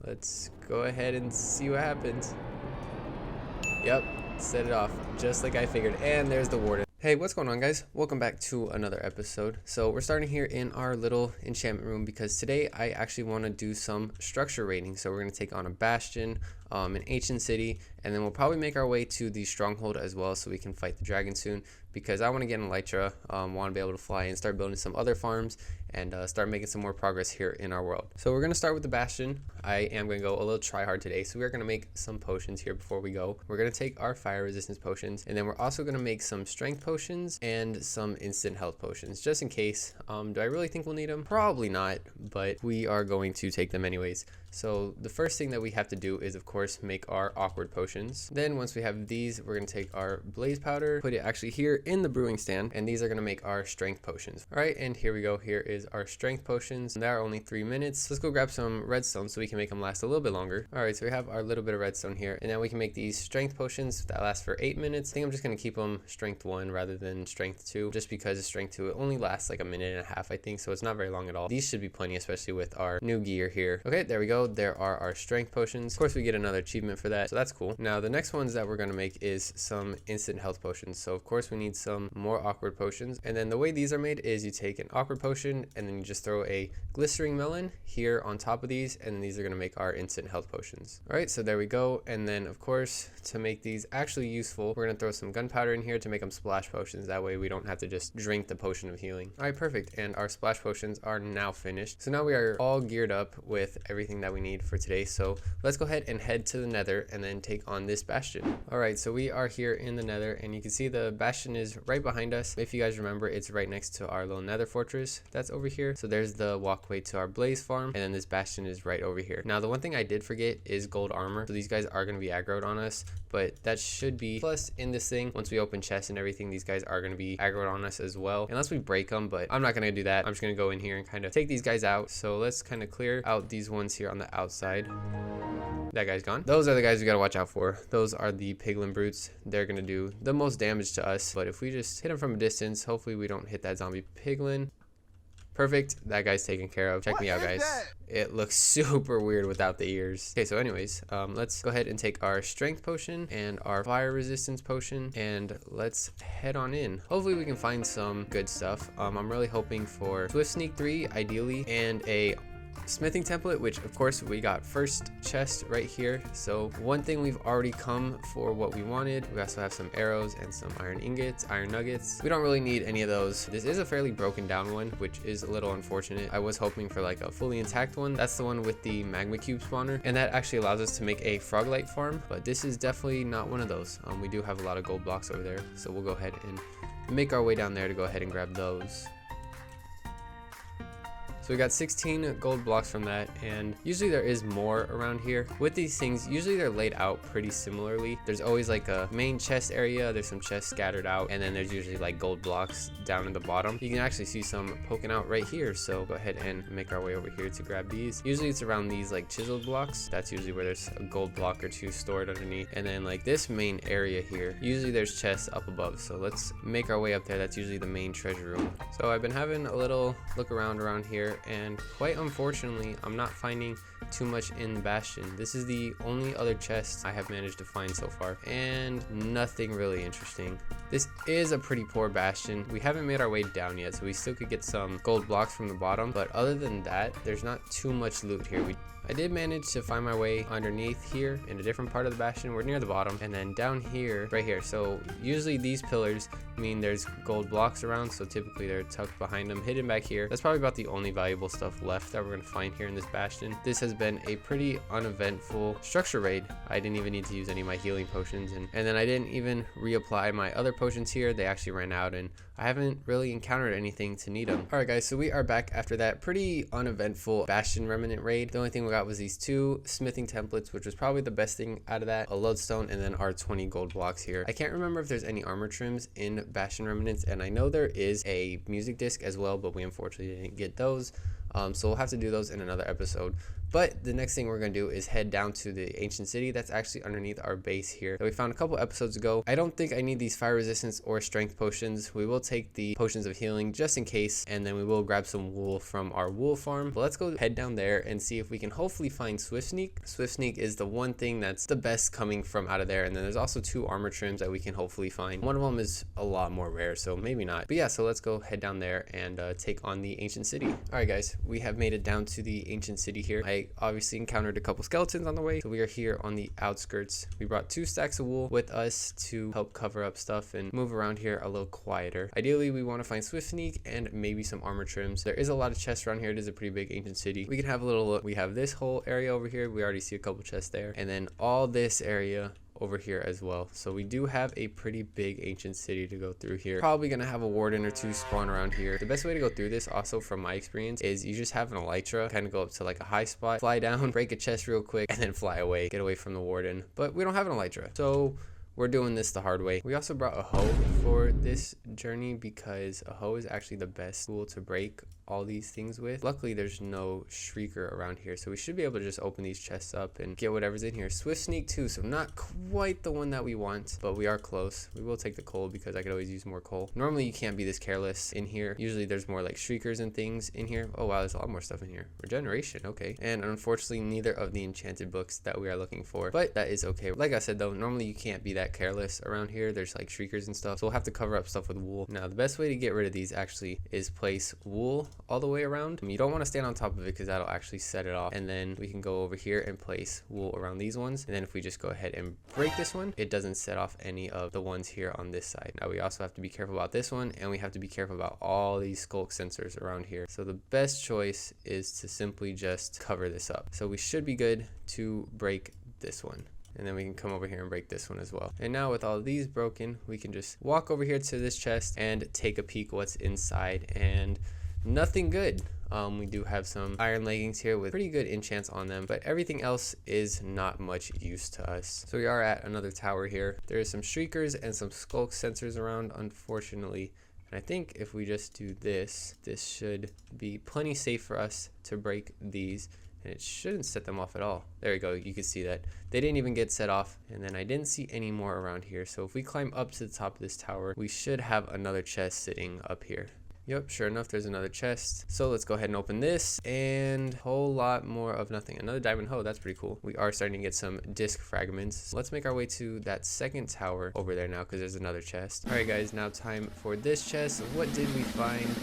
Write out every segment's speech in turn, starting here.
let's go ahead and see what happens. Yep, set it off just like I figured. And there's the Warden. Hey, what's going on, guys? Welcome back to another episode. So we're starting here in our little enchantment room because today I actually want to do some structure raiding. So we're going to take on a Bastion, an ancient city, and then we'll probably make our way to the stronghold as well so we can fight the dragon soon, because I want to get an elytra, want to be able to fly and start building some other farms and start making some more progress here in our world. So we're going to start with the Bastion. I am going to go a little try hard today, so we're going to make some potions here before we go. We're going to take our fire resistance potions, and then we're also going to make some strength potions and some instant health potions just in case. Do I really think we'll need them? Probably not, but we are going to take them anyways. So the first thing that we have to do is, of course, make our awkward potions. Then once we have these, we're going to take our blaze powder, put it actually here in the brewing stand, and these are going to make our strength potions. All right, and here we go. Here is our strength potions. They are only 3 minutes. Let's go grab some redstone so we can make them last a little bit longer. All right, so we have our little bit of redstone here, and now we can make these strength potions that last for 8 minutes. I think I'm just going to keep them strength 1 rather than strength 2, just because strength 2 it only lasts like a minute and a half, I think, so it's not very long at all. These should be plenty, especially with our new gear here. Okay, there we go. There are our strength potions. Of course, we get another achievement for that, so that's cool. Now the next ones that we're going to make is some instant health potions. So of course we need some more awkward potions, and then the way these are made is you take an awkward potion and then you just throw a glistering melon here on top of these, and these are going to make our instant health potions. All right, so there we go. And then of course, to make these actually useful, we're going to throw some gunpowder in here to make them splash potions. That way we don't have to just drink the potion of healing. All right, perfect. And our splash potions are now finished, so now we are all geared up with everything that we need for today. So let's go ahead and head to the nether and then take on this bastion. All right, so we are here in the nether, and you can see the bastion is right behind us. If you guys remember, it's right next to our little nether fortress that's over here. So there's the walkway to our blaze farm, and then this bastion is right over here. Now the one thing I did forget is gold armor. So these guys are going to be aggroed on us, but that should be plus in this thing. Once we open chests and everything, these guys are going to be aggroed on us as well, unless we break them, but I'm not going to do that. I'm just going to go in here and kind of take these guys out. So let's kind of clear out these ones here on the outside. That guy's gone. Those are the guys we gotta watch out for. Those are the piglin brutes. They're gonna do the most damage to us, but if we just hit them from a distance, hopefully we don't hit that zombie piglin. Perfect. That guy's taken care of. Check me out, guys. It looks super weird without the ears. Okay, so anyways, let's go ahead and take our strength potion and our fire resistance potion, and let's head on in. Hopefully we can find some good stuff. I'm really hoping for Swift Sneak 3 ideally, and a smithing template, which of course we got first chest right here. So one thing, we've already come for what we wanted. We also have some arrows and some iron ingots, iron nuggets. We don't really need any of those. This is a fairly broken down one, which is a little unfortunate. I was hoping for like a fully intact one. That's the one with the magma cube spawner, and that actually allows us to make a frog-light farm, but this is definitely not one of those. We do have a lot of gold blocks over there, so we'll go ahead and make our way down there to go ahead and grab those. So we got 16 gold blocks from that, and usually there is more around here. With these things, usually they're laid out pretty similarly. There's always like a main chest area, there's some chests scattered out, and then there's usually like gold blocks down in the bottom. You can actually see some poking out right here, so go ahead and make our way over here to grab these. Usually it's around these like chiseled blocks. That's usually where there's a gold block or two stored underneath. And then like this main area here, usually there's chests up above, so let's make our way up there. That's usually the main treasure room. So I've been having a little look around here, and quite unfortunately I'm not finding too much in the bastion. This is the only other chest I have managed to find so far, and nothing really interesting. This is a pretty poor bastion. We haven't made our way down yet, so we still could get some gold blocks from the bottom, but other than that, there's not too much loot here. I did manage to find my way underneath here in a different part of the bastion. We're near the bottom, and then down here, right here. So usually these pillars mean there's gold blocks around, so typically they're tucked behind them, hidden back here. That's probably about the only valuable stuff left that we're gonna find here in this bastion. This has been a pretty uneventful structure raid. I didn't even need to use any of my healing potions, and then I didn't even reapply my other potions here. They actually ran out, and I haven't really encountered anything to need them. All right, guys, so we are back after that pretty uneventful Bastion Remnant raid. The only thing we got was these 2 smithing templates, which was probably the best thing out of that, a lodestone, and then our 20 gold blocks here. I can't remember if there's any armor trims in Bastion Remnants, and I know there is a music disc as well, but we unfortunately didn't get those. So we'll have to do those in another episode. But the next thing we're going to do is head down to the ancient city that's actually underneath our base here that we found a couple episodes ago. I don't think I need these fire resistance or strength potions. We will take the potions of healing just in case, and then we will grab some wool from our wool farm. But let's go head down there and see if we can hopefully find Swift Sneak. Swift Sneak is the one thing that's the best coming from out of there, and then there's also 2 armor trims that we can hopefully find. One of them is a lot more rare, so maybe not. But yeah, so let's go head down there and take on the ancient city. All right guys, we have made it down to the ancient city here. I obviously encountered a couple skeletons on the way, so we are here on the outskirts. We brought 2 stacks of wool with us to help cover up stuff and move around here a little quieter. Ideally, we want to find Swift Sneak and maybe some armor trims. There is a lot of chests around here. It is a pretty big ancient city. We can have a little look. We have this whole area over here. We already see a couple chests there, and then all this area over here as well. So we do have a pretty big ancient city to go through here. Probably gonna have a warden or 2 spawn around here. The best way to go through this, also from my experience, is you just have an elytra, kind of go up to like a high spot, fly down, break a chest real quick, and then fly away, get away from the warden. But we don't have an elytra, so we're doing this the hard way. We also brought a hoe for this journey because a hoe is actually the best tool to break all these things with. Luckily, there's no shrieker around here, so we should be able to just open these chests up and get whatever's in here. Swift Sneak too, so not quite the one that we want, but we are close. We will take the coal because I could always use more coal. Normally, you can't be this careless in here. Usually, there's more like shriekers and things in here. Oh wow, there's a lot more stuff in here. Regeneration, okay. And unfortunately, neither of the enchanted books that we are looking for, but that is okay. Like I said though, normally you can't be that careless around here. There's like shriekers and stuff, so we'll have to cover up stuff with wool. Now, the best way to get rid of these actually is place wool all the way around. You don't want to stand on top of it because that'll actually set it off. And then we can go over here and place wool around these ones. And then if we just go ahead and break this one, it doesn't set off any of the ones here on this side. Now we also have to be careful about this one, and we have to be careful about all these skulk sensors around here. So the best choice is to simply just cover this up. So we should be good to break this one. And then we can come over here and break this one as well. And now with all of these broken, we can just walk over here to this chest and take a peek what's inside, and nothing good. We do have some iron leggings here with pretty good enchants on them, but everything else is not much use to us. So we are at another tower here. There is some shriekers and some skulk sensors around, unfortunately. And I think if we just do this, this should be plenty safe for us to break these. And it shouldn't set them off at all. There we go. You can see that they didn't even get set off. And then I didn't see any more around here. So if we climb up to the top of this tower, we should have another chest sitting up here. Yep, sure enough, there's another chest. So let's go ahead and open this, and a whole lot more of nothing. Another diamond hoe, that's pretty cool. We are starting to get some disc fragments. Let's make our way to that second tower over there now, because there's another chest. All right, guys, now time for this chest. What did we find?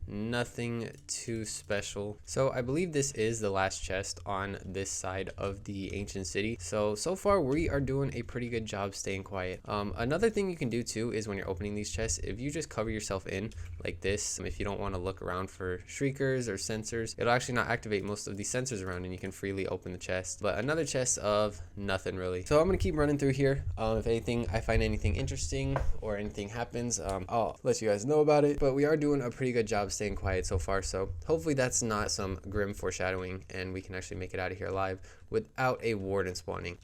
Nothing too special. So I believe this is the last chest on this side of the ancient city. So far we are doing a pretty good job staying quiet. Another thing you can do too is when you're opening these chests, if you just cover yourself in like this, if you don't want to look around for shriekers or sensors, it'll actually not activate most of these sensors around, and you can freely open the chest. But another chest of nothing really. So I'm gonna keep running through here. If anything, I find anything interesting or anything happens, I'll let you guys know about it. But we are doing a pretty good job staying quiet so far, so hopefully that's not some grim foreshadowing and we can actually make it out of here alive without a warden spawning.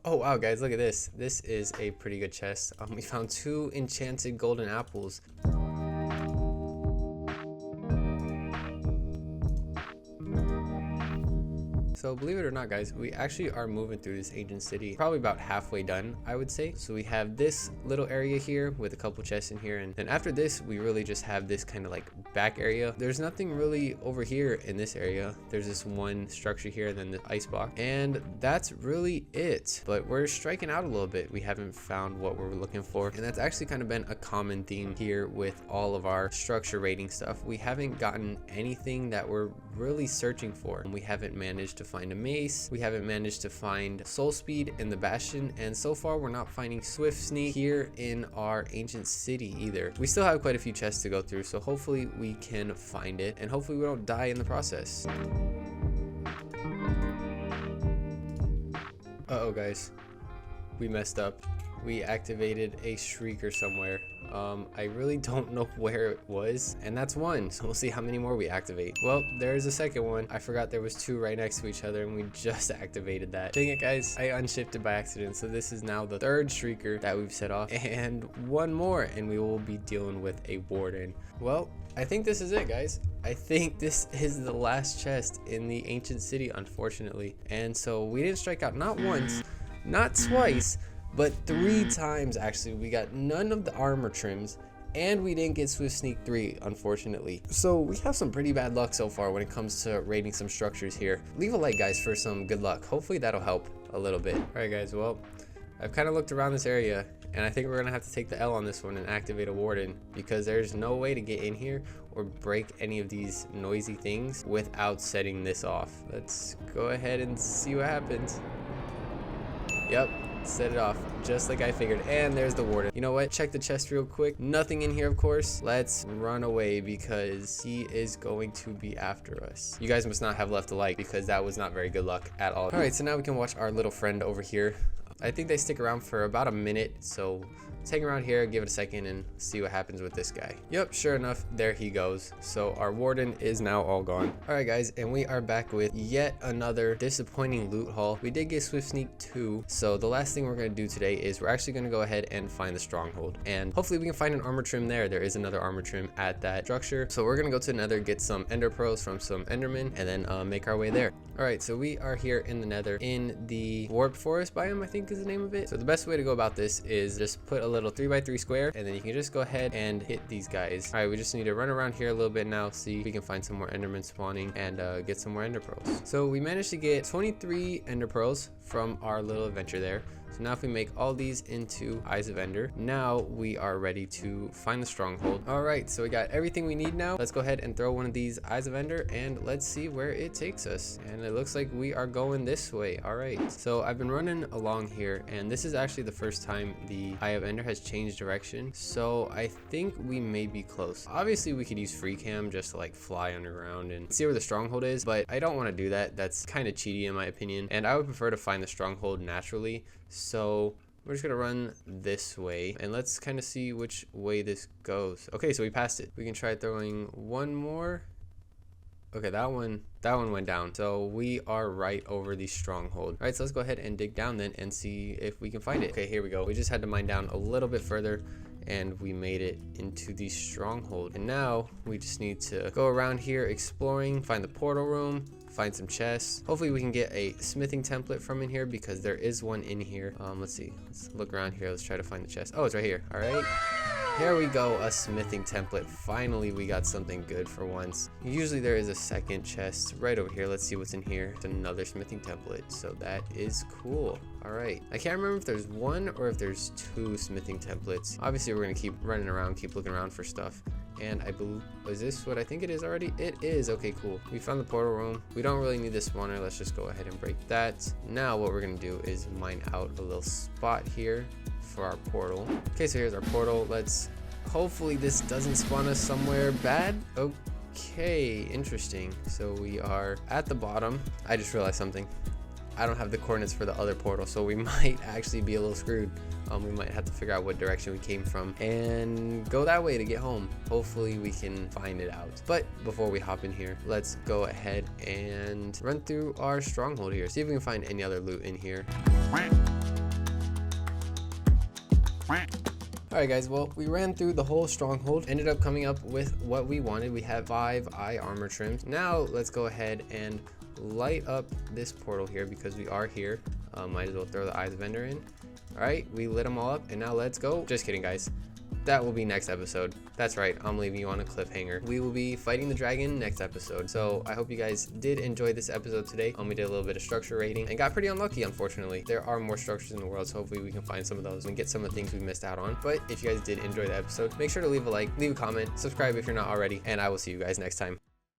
Oh wow, guys, look at this. This is a pretty good chest. We found 2 enchanted golden apples. So believe it or not, guys, we actually are moving through this ancient city, probably about halfway done, I would say. So we have this little area here with a couple chests in here, and then after this we really just have this kind of like back area. There's nothing really over here in this area. There's this one structure here, and then the ice block, and that's really it. But we're striking out a little bit. We haven't found what we're looking for, and that's actually kind of been a common theme here with all of our structure rating stuff. We haven't gotten anything that we're really searching for, and we haven't managed to find a mace. We haven't managed to find soul speed in the Bastion, and so far we're not finding Swift Sneak here in our ancient city either. We still have quite a few chests to go through, so hopefully we can find it, and hopefully we don't die in the process. Uh-oh, guys, we messed up. We activated a shrieker somewhere. I really don't know where it was, and that's one, so we'll see how many more we activate. Well, there's a second one. I forgot there was two right next to each other, and we just activated that. Dang it, guys, I unshifted by accident, so this is now the third streaker that we've set off, and one more, and we will be dealing with a warden. Well, I think this is it, guys. I think this is the last chest in the ancient city, unfortunately. And so we didn't strike out not once, not twice, but 3 times actually. We got none of the armor trims, and we didn't get Swift Sneak 3, unfortunately. So we have some pretty bad luck so far when it comes to raiding some structures here. Leave a like, guys, for some good luck. Hopefully that'll help a little bit. All right, guys, well, I've kind of looked around this area, and I think we're gonna have to take the L on this one and activate a warden, because there's no way to get in here or break any of these noisy things without setting this off. Let's go ahead and see what happens. Yep, set it off just like I figured, and there's the warden. You know what, check the chest real quick. Nothing in here, of course. Let's run away because he is going to be after us. You guys must not have left a like, because that was not very good luck at all. All right, so now we can watch our little friend over here. I think they stick around for about a minute, so let's hang around here, give it a second, and see what happens with this guy. Yep, sure enough, there he goes. So our warden is now all gone. All right, guys, and we are back with yet another disappointing loot haul. We did get Swift Sneak 2, so the last thing we're going to do today is we're actually going to go ahead and find the stronghold, and hopefully we can find an armor trim there. There is another armor trim at that structure, so we're going to go to the nether, get some ender pearls from some endermen, and then make our way there. All right, so we are here in the nether in the warped forest biome, I think is the name of it. So the best way to go about this is just put a little 3x3 square, and then you can just go ahead and hit these guys. All right, we just need to run around here a little bit now, see if we can find some more endermen spawning and get some more ender pearls. So we managed to get 23 ender pearls from our little adventure there. So now if we make all these into Eyes of Ender, now we are ready to find the stronghold. All right, so we got everything we need now. Let's go ahead and throw one of these Eyes of Ender, and let's see where it takes us. And it looks like we are going this way. All right, so I've been running along here, and this is actually the first time the Eye of Ender has changed direction. So I think we may be close. Obviously we could use free cam just to like fly underground and see where the stronghold is, but I don't want to do that. That's kind of cheaty in my opinion, and I would prefer to find the stronghold naturally. So we're just gonna run this way, and let's kind of see which way this goes. Okay, so we passed it. We can try throwing one more. Okay, that one went down. So we are right over the stronghold. All right, so let's go ahead and dig down then and see if we can find it. Okay, here we go. We just had to mine down a little bit further, and we made it into the stronghold. And now we just need to go around here exploring, find the portal room, find some chests. Hopefully we can get a smithing template from in here, because there is one in here. Let's see, let's look around here. Let's try to find the chest. Oh, it's right here. All right, here we go, a smithing template. Finally we got something good for once. Usually there is a second chest right over here. Let's see what's in here. It's another smithing template, so that is cool. All right, I can't remember if there's one or if there's 2 smithing templates. Obviously we're gonna keep running around, keep looking around for stuff. And I believe, is this what I think it is already? It is. Okay, cool. We found the portal room. We don't really need this spawner. Let's just go ahead and break that. Now what we're gonna do is mine out a little spot here for our portal. Okay, so here's our portal. Let's, hopefully this doesn't spawn us somewhere bad. Okay, interesting. So we are at the bottom. I just realized something. I don't have the coordinates for the other portal, so we might actually be a little screwed. We might have to figure out what direction we came from and go that way to get home. Hopefully we can find it out. But before we hop in here, let's go ahead and run through our stronghold here. See if we can find any other loot in here. Alright guys, well, we ran through the whole stronghold, ended up coming up with what we wanted. We have 5 eye armor trims. Now let's go ahead and light up this portal here, because we are here. Might as well throw the Eyes of Ender in. All right, we lit them all up, and now let's go. Just kidding, guys. That will be next episode. That's right, I'm leaving you on a cliffhanger. We will be fighting the dragon next episode. So I hope you guys did enjoy this episode today. We did a little bit of structure raiding and got pretty unlucky, unfortunately. There are more structures in the world, so hopefully we can find some of those and get some of the things we missed out on. But if you guys did enjoy the episode, make sure to leave a like, leave a comment, subscribe if you're not already, and I will see you guys next time.